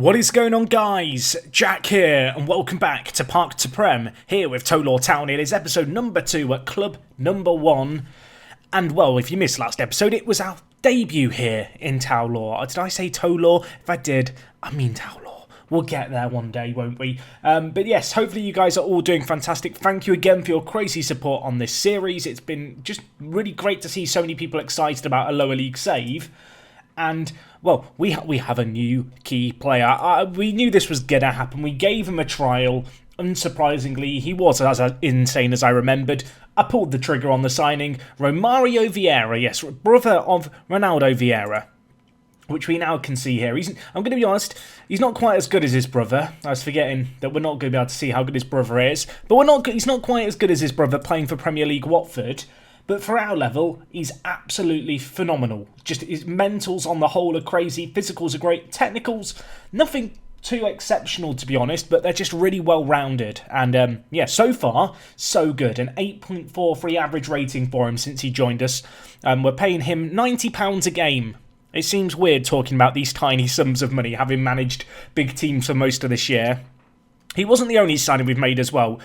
What is going on, guys? Jack here, and welcome back to Park to Prem, here with Tolaw Town. It is episode number 2 at Club number 1. And, well, if you missed last episode, it was our debut here in Tolaw. Did I say Tolaw? If I did, I mean Tolaw. We'll get there one day, won't we? But yes, hopefully you guys are all doing fantastic. Thank you again for your crazy support on this series. It's been just really great to see so many people excited about a lower league save. And, well, we have a new key player. We knew this was going to happen. We gave him a trial. Unsurprisingly, he was as insane as I remembered. I pulled the trigger on the signing. Romario Vieira, yes, brother of Ronaldo Vieira, which we now can see here. I'm going to be honest, he's not quite as good as his brother. I was forgetting that we're not going to be able to see how good his brother is. But he's not quite as good as his brother playing for Premier League Watford. But for our level, he's absolutely phenomenal. Just his mentals on the whole are crazy. Physicals are great. Technicals, nothing too exceptional to be honest, but they're just really well-rounded. And yeah, so far, so good. An 8.43 average rating for him since he joined us. We're paying him £90 a game. It seems weird talking about these tiny sums of money, having managed big teams for most of this year. He wasn't the only signing we've made as well.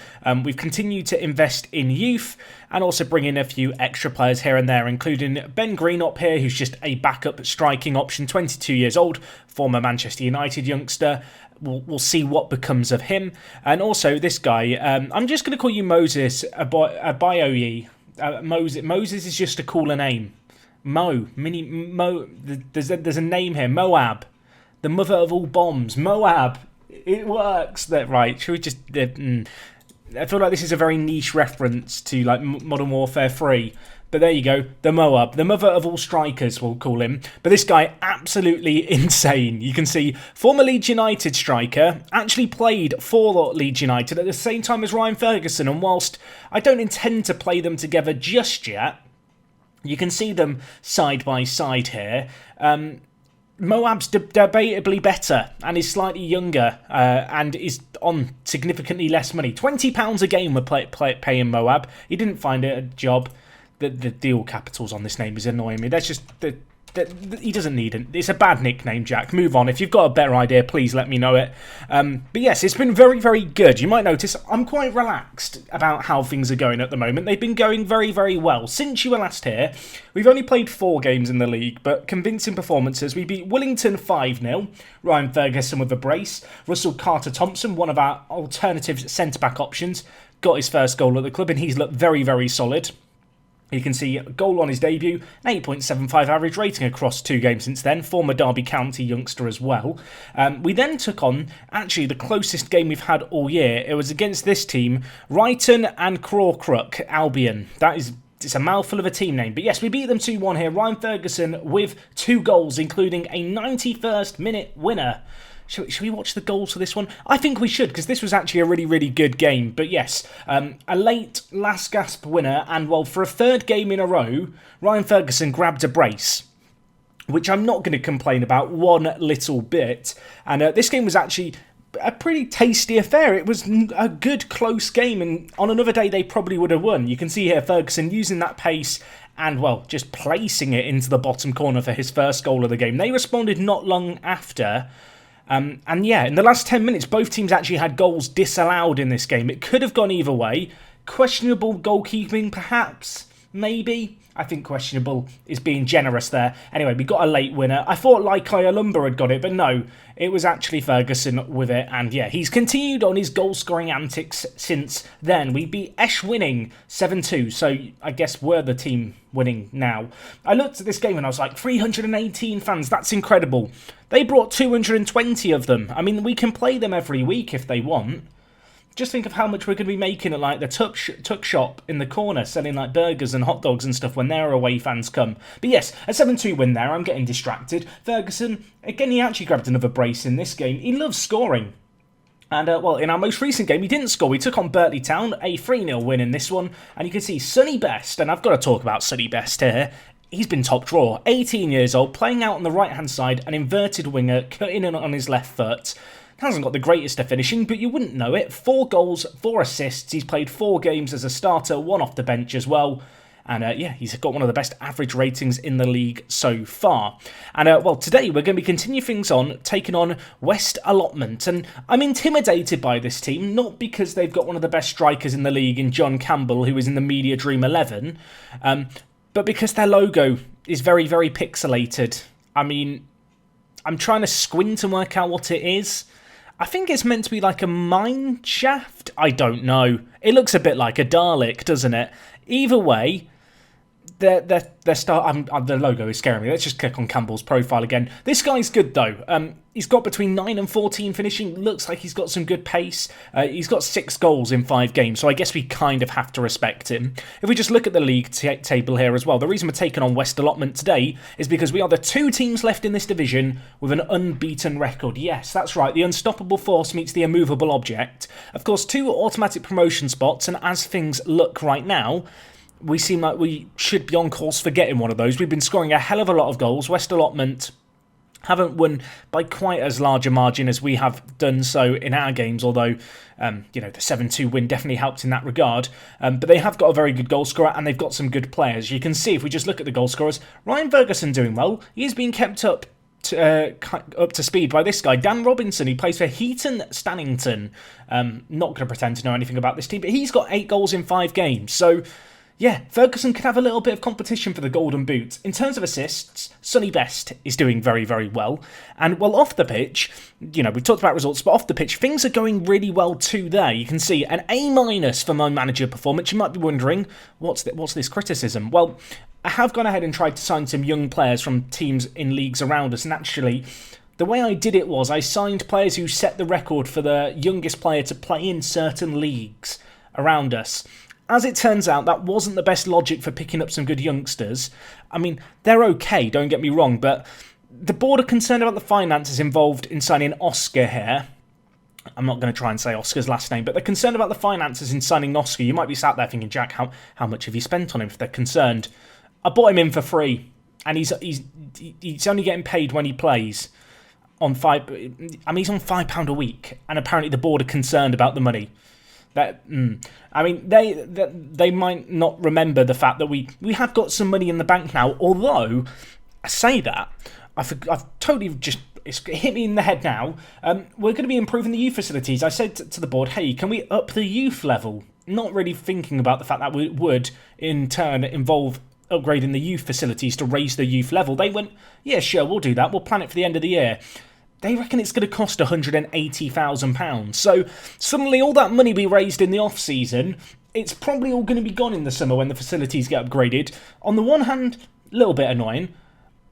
We've continued to invest in youth and also bring in a few extra players here and there, including Ben Green up here, who's just a backup striking option, 22 years old, former Manchester United youngster. We'll see what becomes of him. And also this guy, I'm just going to call you Moses Abayoye. Moses is just a cooler name. There's a name here, Moab, the mother of all bombs, Moab. It works. That right? Should we just? I feel like this is a very niche reference to like Modern Warfare 3. But there you go, the Moab, the mother of all strikers, we'll call him. But this guy, absolutely insane. You can see former Leeds United striker, actually played for Leeds United at the same time as Ryan Ferguson. And whilst I don't intend to play them together just yet, you can see them side by side here. Moab's debatably better and is slightly younger and is on significantly less money. £20 a game we're paying Moab. He didn't find it a job. The deal capitals on this name is annoying me. That's just... he doesn't need it. It's a bad nickname, Jack. Move on. If you've got a better idea, please let me know it. But yes, it's been very, very good. You might notice I'm quite relaxed about how things are going at the moment. They've been going very, very well. Since you were last here, we've only played 4 games in the league, but convincing performances. We beat Willington 5-0. Ryan Ferguson with a brace. Russell Carter-Thompson, one of our alternative centre-back options, got his first goal at the club, and he's looked very, very solid. You can see a goal on his debut, an 8.75 average rating across 2 games since then, former Derby County youngster as well. We then took on, actually, the closest game we've had all year. It was against this team, Brighton and Crawcrook Albion. It's a mouthful of a team name. But yes, we beat them 2-1 here. Ryan Ferguson with 2 goals, including a 91st minute winner. Should we watch the goals for this one? I think we should, because this was actually a really, really good game. But yes, a late last gasp winner. And, well, for a 3rd game in a row, Ryan Ferguson grabbed a brace, which I'm not going to complain about one little bit. And this game was actually a pretty tasty affair. It was a good, close game. And on another day, they probably would have won. You can see here Ferguson using that pace and, well, just placing it into the bottom corner for his first goal of the game. They responded not long after. And yeah, in the last 10 minutes, both teams actually had goals disallowed in this game. It could have gone either way. Questionable goalkeeping, perhaps, maybe. I think questionable is being generous there. Anyway, we got a late winner. I thought Laikai Alumba had got it, but no, it was actually Ferguson with it. And yeah, he's continued on his goal-scoring antics since then. We beat Esh winning 7-2, so I guess we're the team winning now. I looked at this game and I was like, 318 fans, that's incredible. They brought 220 of them. I mean, we can play them every week if they want. Just think of how much we're going to be making at like the tuck shop in the corner, selling like burgers and hot dogs and stuff when their away fans come. But yes, a 7-2 win there. I'm getting distracted. Ferguson, again, he actually grabbed another brace in this game. He loves scoring. And, well, in our most recent game, he didn't score. We took on Bertley Town, a 3-0 win in this one. And you can see Sonny Best, and I've got to talk about Sonny Best here. He's been top drawer, 18 years old, playing out on the right-hand side, an inverted winger, cutting in on his left foot. Hasn't got the greatest of finishing, but you wouldn't know it. 4 goals, 4 assists. He's played 4 games as a starter, 1 off the bench as well. And yeah, he's got one of the best average ratings in the league so far. And well, today we're going to be continuing things on, taking on West Allotment. And I'm intimidated by this team, not because they've got one of the best strikers in the league in John Campbell, who is in the Media Dream 11, but because their logo is very, very pixelated. I mean, I'm trying to squint and work out what it is. I think it's meant to be like a mine shaft. I don't know. It looks a bit like a Dalek, doesn't it? Either way, the logo is scaring me. Let's just click on Campbell's profile again. This guy's good though. He's got between 9 and 14 finishing. Looks like he's got some good pace. He's got 6 goals in 5 games, so I guess we kind of have to respect him. If we just look at the league table here as well, the reason we're taking on West Allotment today is because we are the 2 teams left in this division with an unbeaten record. Yes, that's right. The unstoppable force meets the immovable object. Of course, 2 automatic promotion spots, and as things look right now, we seem like we should be on course for getting one of those. We've been scoring a hell of a lot of goals. West Allotment haven't won by quite as large a margin as we have done so in our games, although, the 7-2 win definitely helped in that regard. But they have got a very good goal scorer, and they've got some good players. You can see, if we just look at the goal scorers, Ryan Ferguson doing well. He's being kept up to speed by this guy, Dan Robinson, who plays for Heaton Stannington. Not going to pretend to know anything about this team, but he's got 8 goals in 5 games. So, yeah, Ferguson could have a little bit of competition for the Golden Boot. In terms of assists, Sonny Best is doing very, very well. And, well, off the pitch, we've talked about results, but off the pitch, things are going really well too there. You can see an A- for my manager performance. You might be wondering, what's this criticism? Well, I have gone ahead and tried to sign some young players from teams in leagues around us, and actually, the way I did it was I signed players who set the record for the youngest player to play in certain leagues around us. As it turns out, that wasn't the best logic for picking up some good youngsters. I mean, they're okay, don't get me wrong, but the board are concerned about the finances involved in signing Oscar here. I'm not going to try and say Oscar's last name, but they're concerned about the finances in signing Oscar. You might be sat there thinking, Jack, how much have you spent on him if they're concerned? I bought him in for free, and he's only getting paid when he plays. He's on £5 a week, and apparently the board are concerned about the money. They might not remember the fact that we have got some money in the bank now. Although I say that, I've totally just it's hit me in the head now. We're going to be improving the youth facilities. I said to the board, hey, can we up the youth level? Not really thinking about the fact that we would in turn involve upgrading the youth facilities to raise the youth level. They went, yeah, sure, we'll do that. We'll plan it for the end of the year. They reckon it's going to cost £180,000. So suddenly all that money we raised in the off-season, it's probably all going to be gone in the summer when the facilities get upgraded. On the one hand, a little bit annoying.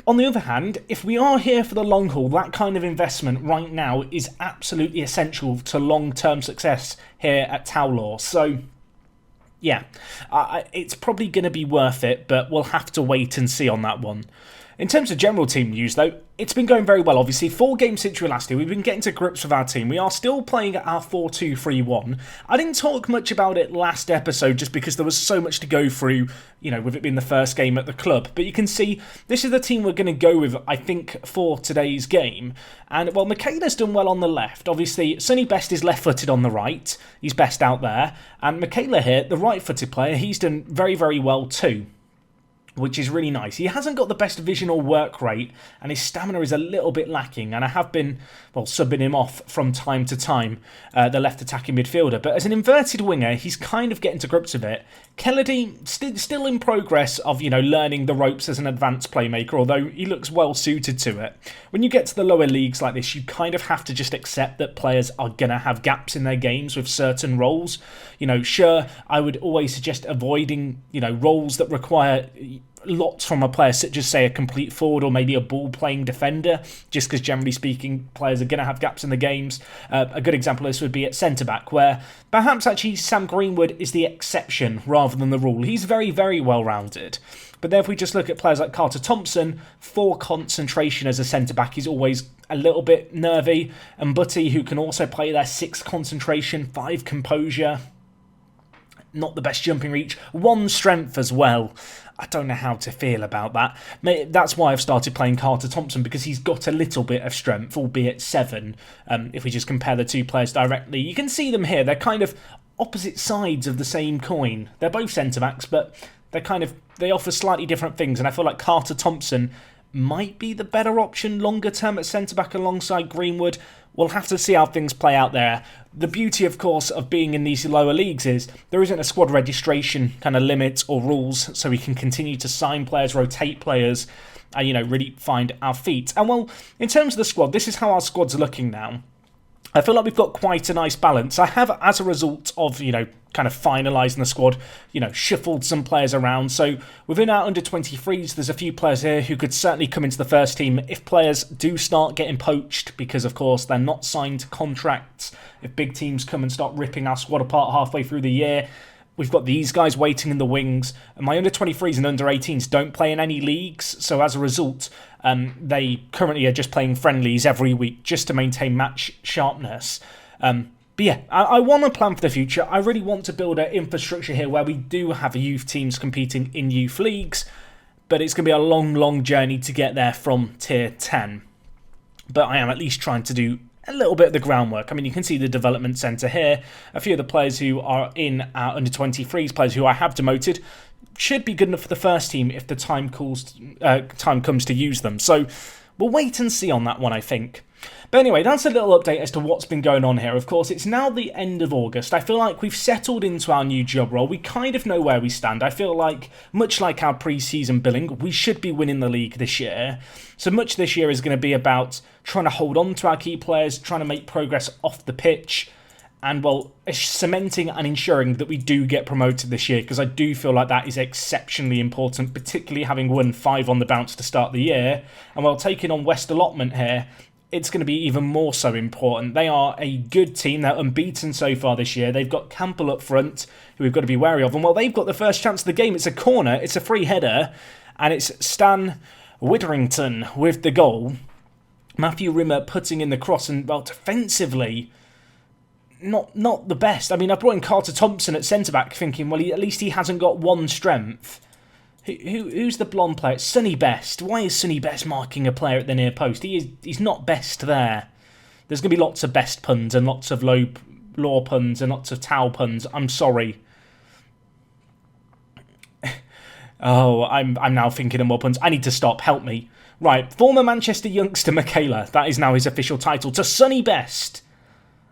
On the other hand, if we are here for the long haul, that kind of investment right now is absolutely essential to long-term success here at Towlaw. So, yeah, it's probably going to be worth it, but we'll have to wait and see on that one. In terms of general team news, though, it's been going very well. Obviously, 4 games since we were last here, we've been getting to grips with our team. We are still playing at our 4-2-3-1. I didn't talk much about it last episode just because there was so much to go through, with it being the first game at the club. But you can see this is the team we're going to go with, I think, for today's game. And, well, Michaela's done well on the left. Obviously, Sonny Best is left-footed on the right. He's best out there. And Michaela here, the right-footed player, he's done very, very well too, which is really nice. He hasn't got the best vision or work rate, and his stamina is a little bit lacking, and I have been, subbing him off from time to time, the left attacking midfielder. But as an inverted winger, he's kind of getting to grips with it. Kennedy, still in progress of, learning the ropes as an advanced playmaker, although he looks well suited to it. When you get to the lower leagues like this, you kind of have to just accept that players are going to have gaps in their games with certain roles. Sure, I would always suggest avoiding, roles that require lots from a player, such as, say, a complete forward or maybe a ball-playing defender, just because, generally speaking, players are going to have gaps in the games. A good example of this would be at centre-back, where perhaps actually Sam Greenwood is the exception rather than the rule. He's very, very well-rounded. But then if we just look at players like Carter Thompson, 4 concentration as a centre-back is always a little bit nervy. And Butty, who can also play there, 6 concentration, 5 composure. Not the best jumping reach. 1 strength as well. I don't know how to feel about that. That's why I've started playing Carter Thompson, because he's got a little bit of strength, albeit 7. If we just compare the 2 players directly, you can see them here. They're kind of opposite sides of the same coin. They're both centre-backs, but They offer slightly different things, and I feel like Carter Thompson might be the better option longer term at centre-back alongside Greenwood. We'll have to see how things play out there. The beauty, of course, of being in these lower leagues is there isn't a squad registration kind of limit or rules, so we can continue to sign players, rotate players, and, really find our feet. And, well, in terms of the squad, this is how our squad's looking now. I feel like we've got quite a nice balance. I have, as a result of, kind of finalising the squad, shuffled some players around. So within our under-23s, there's a few players here who could certainly come into the first team if players do start getting poached, because, of course, they're not signed to contracts. If big teams come and start ripping our squad apart halfway through the year, we've got these guys waiting in the wings. And my under-23s and under-18s don't play in any leagues, so as a result, they currently are just playing friendlies every week just to maintain match sharpness. But yeah, I want to plan for the future. I really want to build an infrastructure here where we do have youth teams competing in youth leagues, but it's going to be a long, long journey to get there from tier 10. But I am at least trying to do a little bit of the groundwork. I mean, you can see the development centre here. A few of the players who are in our under-23s, players who I have demoted, should be good enough for the first team if the time comes to use them. So we'll wait and see on that one, I think. But anyway, that's a little update as to what's been going on here. Of course, it's now the end of August. I feel like we've settled into our new job role. We kind of know where we stand. I feel like, much like our pre-season billing, we should be winning the league this year. So much this year is going to be about trying to hold on to our key players, trying to make progress off the pitch, and, well, cementing and ensuring that we do get promoted this year, because I do feel like that is exceptionally important, particularly having won 5 on the bounce to start the year. And, well, taking on West Allotment here, it's going to be even more so important. They are a good team. They're unbeaten so far this year. They've got Campbell up front, who we've got to be wary of. And, well, they've got the first chance of the game. It's a corner. It's a free header. And it's Stan Witherington with the goal. Matthew Rimmer putting in the cross. And, well, defensively, not the best. I mean, I brought in Carter Thompson at centre-back thinking, well, at least he hasn't got one strength. Who's the blonde player? It's Sonny Best. Why is Sonny Best marking a player at the near post? He's not best there. There's going to be lots of best puns and lots of law puns and lots of towel puns. I'm sorry. Oh, I'm now thinking of more puns. I need to stop. Help me. Right, former Manchester youngster Michaela. That is now his official title. To Sonny Best.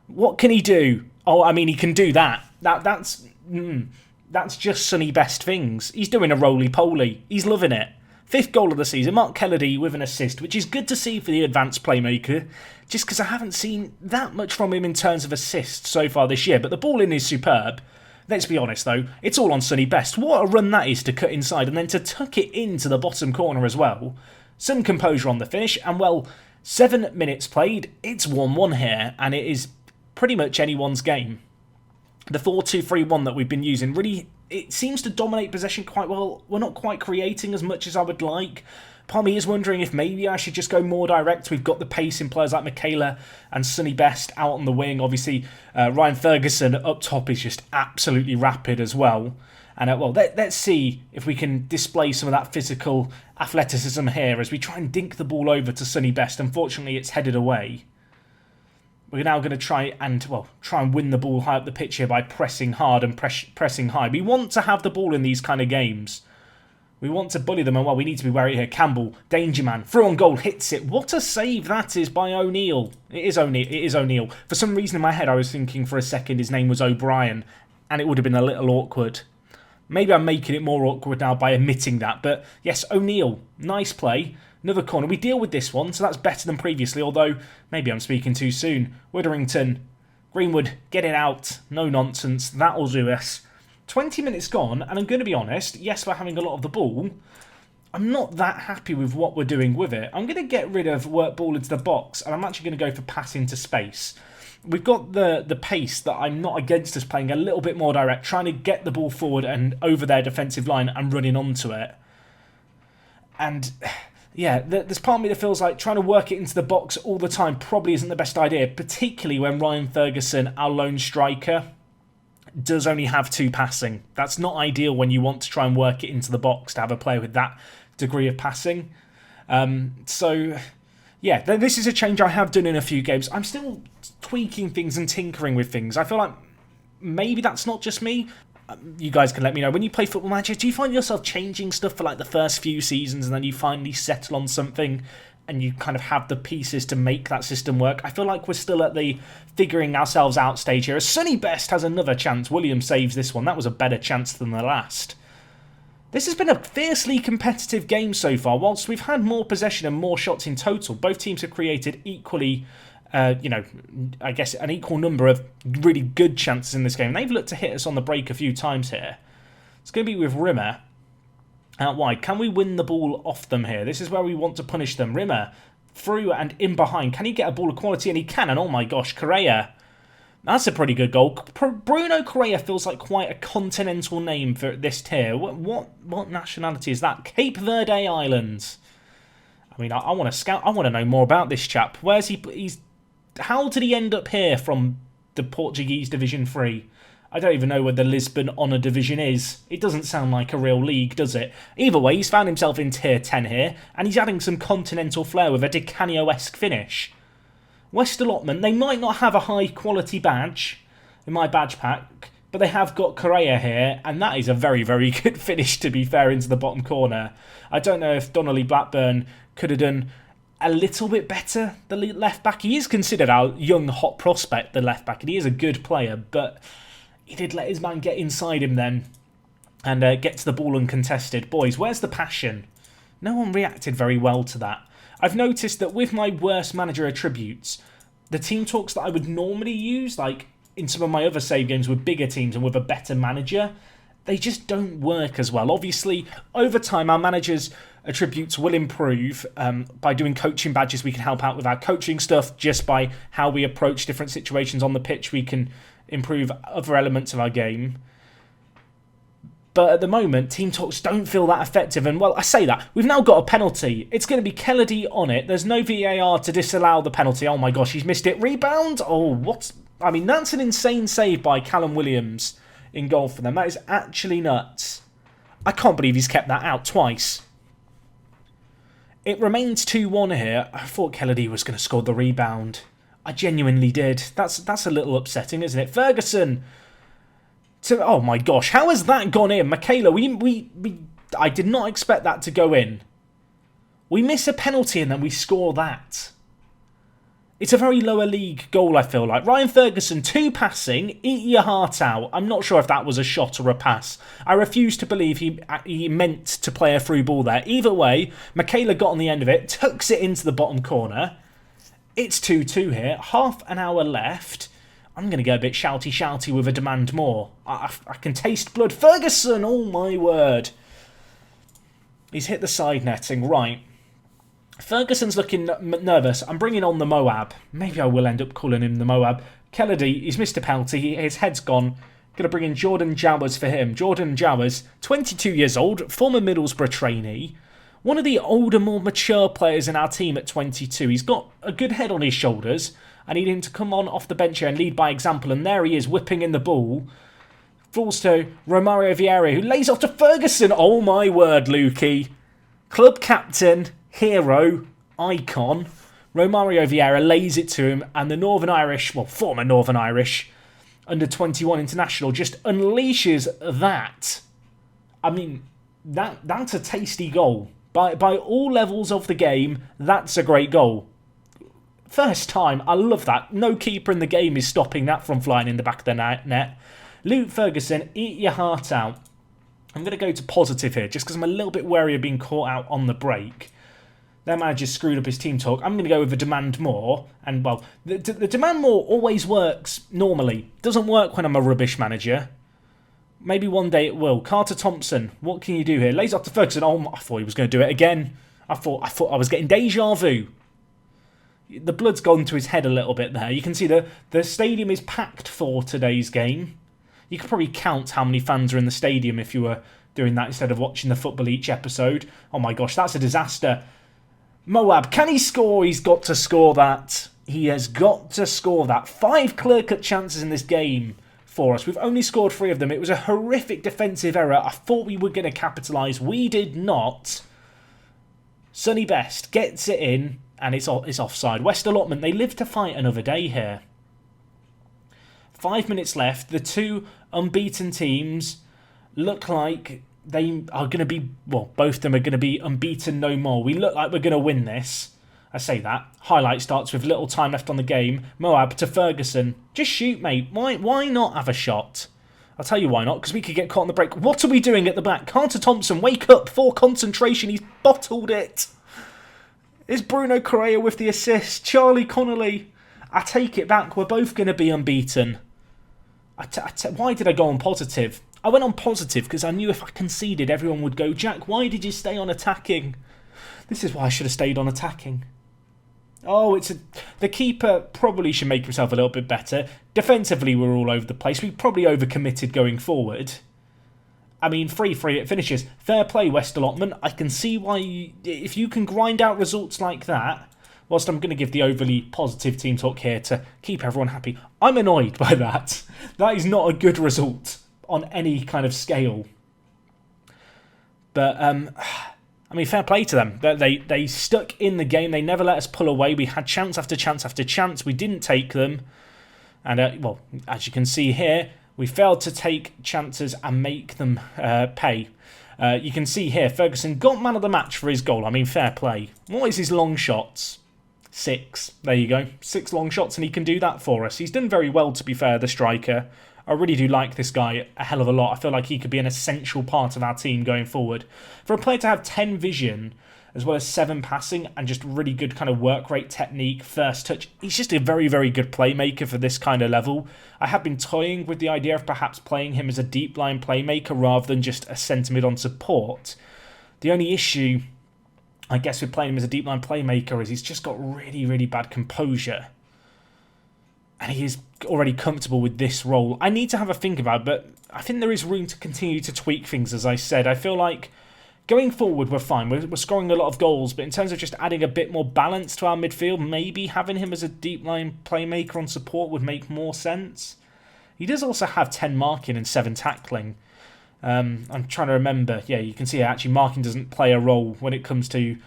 What can he do? Oh, I mean, he can do that. That's just Sonny Best things. He's doing a roly-poly. He's loving it. 5th goal of the season. Mark Kennedy with an assist, which is good to see for the advanced playmaker, just because I haven't seen that much from him in terms of assists so far this year. But the ball in is superb. Let's be honest, though. It's all on Sonny Best. What a run that is to cut inside and then to tuck it into the bottom corner as well. Some composure on the finish. And, well, 7 minutes played. It's 1-1 here, and it is pretty much anyone's game. The 4-2-3-1 that we've been using really, it seems to dominate possession quite well. We're not quite creating as much as I would like. Part of me is wondering if maybe I should just go more direct. We've got the pace in players like Michaela and Sonny Best out on the wing. Obviously, Ryan Ferguson up top is just absolutely rapid as well. And, well, let's see if we can display some of that physical athleticism here as we try and dink the ball over to Sonny Best. Unfortunately, it's headed away. We're now going to try and win the ball high up the pitch here by pressing hard and pressing high. We want to have the ball in these kind of games. We want to bully them, and, well, we need to be wary here. Campbell, danger man, through on goal, hits it. What a save that is by O'Neill. It is O'Neill. For some reason in my head, I was thinking for a second his name was O'Brien, and it would have been a little awkward. Maybe I'm making it more awkward now by omitting that, but yes, O'Neill, nice play. Another corner. We deal with this one, so that's better than previously, although maybe I'm speaking too soon. Witherington, Greenwood, get it out. No nonsense. That'll do us. 20 minutes gone, and I'm going to be honest, yes, we're having a lot of the ball. I'm not that happy with what we're doing with it. I'm going to get rid of work ball into the box, and I'm actually going to go for pass into space. We've got the pace that I'm not against us playing a little bit more direct, trying to get the ball forward and over their defensive line and running onto it. And yeah, there's part of me that feels like trying to work it into the box all the time probably isn't the best idea, particularly when Ryan Ferguson, our lone striker, does only have 2 passing. That's not ideal when you want to try and work it into the box to have a player with that degree of passing. So, yeah, this is a change I have done in a few games. I'm still tweaking things and tinkering with things. I feel like maybe that's not just me. You guys can let me know. When you play Football Manager, do you find yourself changing stuff for like the first few seasons and then you finally settle on something and you kind of have the pieces to make that system work? I feel like we're still at the figuring ourselves out stage here. As Sonny Best has another chance. Williams saves this one. That was a better chance than the last. This has been a fiercely competitive game so far. Whilst we've had more possession and more shots in total, both teams have created equally, I guess an equal number of really good chances in this game. They've looked to hit us on the break a few times here. It's going to be with Rimmer out wide. Can we win the ball off them here? This is where we want to punish them. Rimmer through and in behind. Can he get a ball of quality? And he can. And oh my gosh, Correa. That's a pretty good goal. Bruno Correa feels like quite a continental name for this tier. What nationality is that? Cape Verde Islands. I mean, I want to scout. I want to know more about this chap. Where's he? How did he end up here from the Portuguese Division 3? I don't even know where the Lisbon Honour Division is. It doesn't sound like a real league, does it? Either way, he's found himself in Tier 10 here, and he's adding some continental flair with a Di Canio-esque finish. West Allotment, they might not have a high-quality badge in my badge pack, but they have got Correa here, and that is a very, very good finish, to be fair, into the bottom corner. I don't know if Donnelly Blackburn could have done a little bit better, the left-back. He is considered our young, hot prospect, the left-back, and he is a good player, but he did let his man get inside him then and get to the ball uncontested. Boys, where's the passion? No one reacted very well to that. I've noticed that with my worst manager attributes, the team talks that I would normally use, like in some of my other save games with bigger teams and with a better manager, they just don't work as well. Obviously, over time, our manager's attributes will improve. By doing coaching badges, we can help out with our coaching stuff. Just by how we approach different situations on the pitch, we can improve other elements of our game. But at the moment, team talks don't feel that effective. And, well, I say that. We've now got a penalty. It's going to be Kennedy on it. There's no VAR to disallow the penalty. Oh, my gosh, he's missed it. Rebound? Oh, what? I mean, that's an insane save by Callum Williams in goal for them. That is actually nuts. I can't believe he's kept that out twice. It remains 2-1 here. I thought Kennedy was going to score the rebound. I genuinely did. That's a little upsetting, isn't it? Ferguson... oh my gosh, how has that gone in? Michaela, I did not expect that to go in. We miss a penalty and then we score that. It's a very lower league goal, I feel like. Ryan Ferguson, 2 passing, eat your heart out. I'm not sure if that was a shot or a pass. I refuse to believe he meant to play a through ball there. Either way, Michaela got on the end of it, tucks it into the bottom corner. It's 2-2 here, half an hour left. I'm going to go a bit shouty with a demand more. I can taste blood. Ferguson, oh my word. He's hit the side netting, right. Ferguson's looking nervous. I'm bringing on the Moab. Maybe I will end up calling him the Moab. Kennedy, he's missed a penalty. His head's gone. Going to bring in Jordan Jowers for him. Jordan Jowers, 22 years old, former Middlesbrough trainee. One of the older, more mature players in our team at 22. He's got a good head on his shoulders. I need him to come on off the bench here and lead by example. And there he is, whipping in the ball. Falls to Romario Vieira, who lays off to Ferguson. Oh my word, Lukey. Club captain, hero, icon. Romario Vieira lays it to him. And the Northern Irish, well, former Northern Irish, under-21 international, just unleashes that. I mean, that's a tasty goal. By all levels of the game, that's a great goal. First time, I love that. No keeper in the game is stopping that from flying in the back of the net. Luke Ferguson, eat your heart out. I'm going to go to positive here, just because I'm a little bit wary of being caught out on the break. Their manager screwed up his team talk. I'm going to go with the demand more. And, well, the demand more always works normally. Doesn't work when I'm a rubbish manager. Maybe one day it will. Carter Thompson, what can you do here? Lays off to Ferguson. Oh, I thought he was going to do it again. I thought I was getting deja vu. The blood's gone to his head a little bit there. You can see the stadium is packed for today's game. You could probably count how many fans are in the stadium if you were doing that instead of watching the football each episode. Oh my gosh, that's a disaster. Moab, can he score? He's got to score that. He has got to score that. 5 clear-cut chances in this game for us. We've only scored 3 of them. It was a horrific defensive error. I thought we were going to capitalise. We did not. Sonny Best gets it in. And it's offside. West Allotment, they live to fight another day here. 5 minutes left. The 2 unbeaten teams look like they are going to be, well, both of them are going to be unbeaten no more. We look like we're going to win this. I say that. Highlight starts with little time left on the game. Moab to Ferguson. Just shoot, mate. Why not have a shot? I'll tell you why not, because we could get caught on the break. What are we doing at the back? Carter Thompson, wake up. For concentration. He's bottled it. It's Bruno Correa with the assist. Charlie Connolly. I take it back. We're both going to be unbeaten. Why did I go on positive? I went on positive because I knew if I conceded, everyone would go, Jack, why did you stay on attacking? This is why I should have stayed on attacking. Oh, the keeper probably should make himself a little bit better. Defensively, we're all over the place. We probably overcommitted going forward. I mean, 3-3 it finishes. Fair play, West Allotment. I can see why, if you can grind out results like that, whilst I'm going to give the overly positive team talk here to keep everyone happy, I'm annoyed by that. That is not a good result on any kind of scale. But, I mean, fair play to them. They stuck in the game. They never let us pull away. We had chance after chance after chance. We didn't take them. And, well, as you can see here, we failed to take chances and make them pay. You can see here, Ferguson got man of the match for his goal. I mean, fair play. What is his long shots? 6. There you go. 6 long shots, and he can do that for us. He's done very well, to be fair, the striker. I really do like this guy a hell of a lot. I feel like he could be an essential part of our team going forward. For a player to have 10 vision, as well as 7 passing, and just really good kind of work rate, technique, first touch, he's just a very, very good playmaker for this kind of level. I have been toying with the idea of perhaps playing him as a deep line playmaker rather than just a centre mid on support. The only issue, I guess, with playing him as a deep line playmaker is he's just got really, really bad composure. And he is already comfortable with this role. I need to have a think about it, but I think there is room to continue to tweak things, as I said. I feel like going forward, we're fine. We're scoring a lot of goals, but in terms of just adding a bit more balance to our midfield, maybe having him as a deep line playmaker on support would make more sense. He does also have 10 marking and 7 tackling. I'm trying to remember. Yeah, you can see actually marking doesn't play a role when it comes to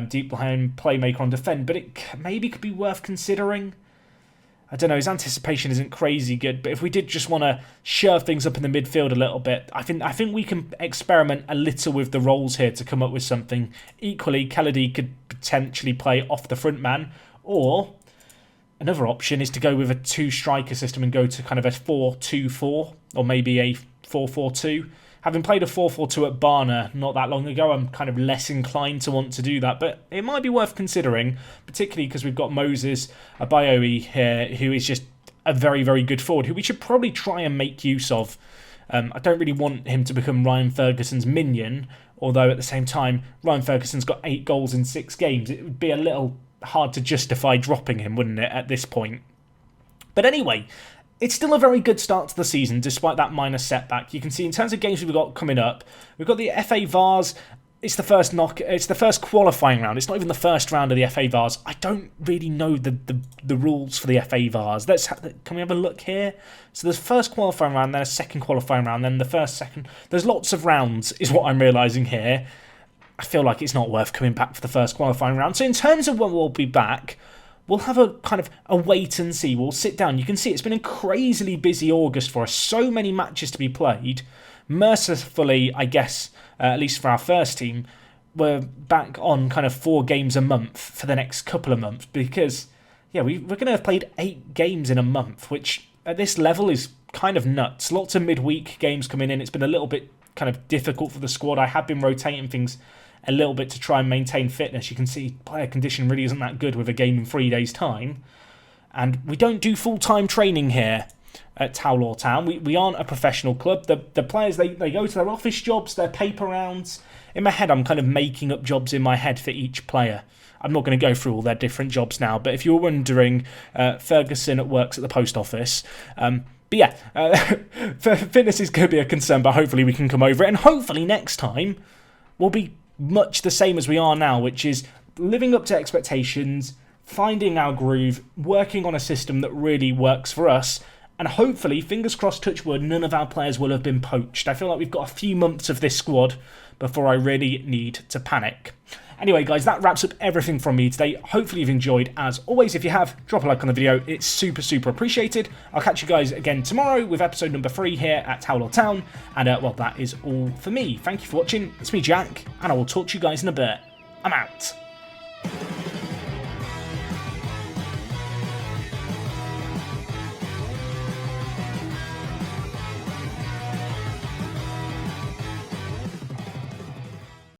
deep line playmaker on defend, but it maybe could be worth considering. I don't know, his anticipation isn't crazy good, but if we did just want to shove things up in the midfield a little bit, I think we can experiment a little with the roles here to come up with something. Equally, Kennedy could potentially play off the front man, or another option is to go with a 2-striker system and go to kind of a 4-2-4, or maybe a 4-4-2. Having played a 4-4-2 at Barna not that long ago, I'm kind of less inclined to want to do that. But it might be worth considering, particularly because we've got Moses Abayomi here, who is just a very, very good forward, who we should probably try and make use of. I don't really want him to become Ryan Ferguson's minion, although at the same time, Ryan Ferguson's got 8 goals in 6 games. It would be a little hard to justify dropping him, wouldn't it, at this point? But anyway, it's still a very good start to the season, despite that minor setback. You can see in terms of games we've got coming up, we've got the FA Vars. It's the first it's the first qualifying round. It's not even the first round of the FA Vars. I don't really know the rules for the FA Vars. Can we have a look here? So there's first qualifying round, then a second qualifying round, then the first, second. There's lots of rounds, is what I'm realising here. I feel like it's not worth coming back for the first qualifying round. So in terms of when we'll be back, we'll have a kind of a wait and see. We'll sit down. You can see it's been a crazily busy August for us. So many matches to be played. Mercifully, I guess, at least for our first team, we're back on kind of 4 games a month for the next couple of months. Because, yeah, we're going to have played 8 games in a month, which at this level is kind of nuts. Lots of midweek games coming in. It's been a little bit kind of difficult for the squad. I have been rotating things a little bit to try and maintain fitness. You can see player condition really isn't that good with a game in 3 days' time. And we don't do full-time training here at Towlaw Town. We aren't a professional club. The players, they go to their office jobs, their paper rounds. In my head, I'm kind of making up jobs in my head for each player. I'm not going to go through all their different jobs now, but if you're wondering, Ferguson works at the post office. But yeah, fitness is going to be a concern, but hopefully we can come over it. And hopefully next time we'll be much the same as we are now, which is living up to expectations, finding our groove, working on a system that really works for us, and hopefully, fingers crossed, touch wood, none of our players will have been poached. I feel like we've got a few months of this squad before I really need to panic. Anyway, guys, that wraps up everything from me today. Hopefully you've enjoyed. As always, if you have, drop a like on the video. It's super, super appreciated. I'll catch you guys again tomorrow with episode number 3 here at Towel or Town. And, well, that is all for me. Thank you for watching. It's me, Jack, and I will talk to you guys in a bit. I'm out.